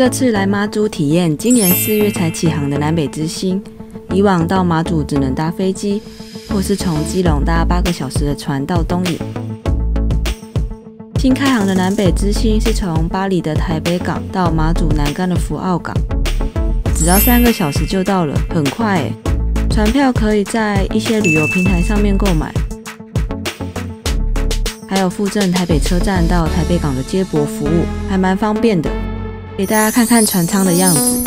这次来马祖体验今年4月才起航的南北之星。以往到马祖只能搭飞机，或是从基隆搭8个小时的船到东引。新开航的南北之星是从巴黎的台北港到马祖南竿的福澳港，只要3个小时就到了，很快耶！船票可以在一些旅游平台上面购买，还有附赠台北车站到台北港的接驳服务，还蛮方便的。给大家看看船舱的样子。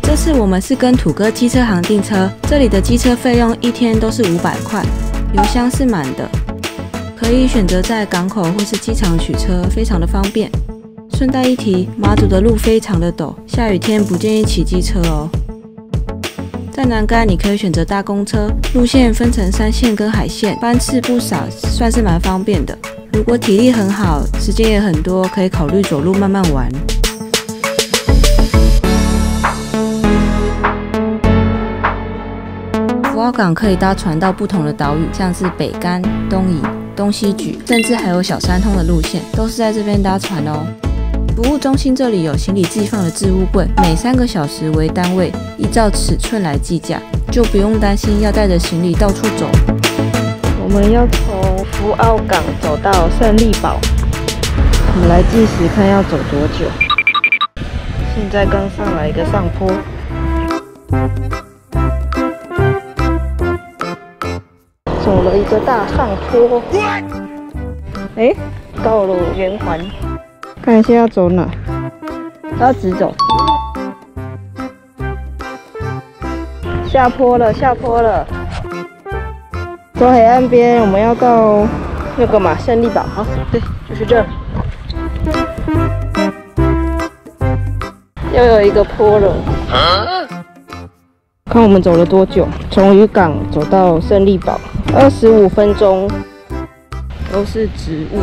这次我们是跟土哥机车行订车，这里的机车费用1天都是500块，油箱是满的，可以选择在港口或是机场取车，非常的方便。顺带一提，马祖的路非常的陡，下雨天不建议骑机车哦。在南竿你可以选择搭公车，路线分成山线跟海线，班次不少，算是蛮方便的。如果体力很好，时间也很多，可以考虑走路慢慢玩。福澳港可以搭船到不同的岛屿，像是北竿、东引、东西莒，甚至还有小三通的路线，都是在这边搭船哦。服务中心这里有行李寄放的置物柜，每3个小时为单位，依照尺寸来计价，就不用担心要带着行李到处走。我们要从福澳港走到胜利堡，我们来计时看要走多久。现在刚上来一个上坡，走了一个大上坡，到了圆环。看一下要走哪，要直走。下坡了，下坡了。走海岸边，我们要到那个嘛胜利堡。好，对，就是这。又有一个坡了。看我们走了多久？从渔港走到胜利堡，25分钟，都是植物。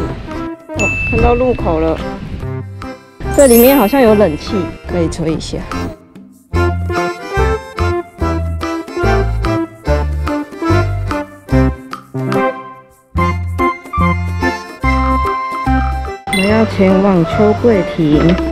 哦，看到路口了。这里面好像有冷气，可以吹一下。我们要前往秋桂亭。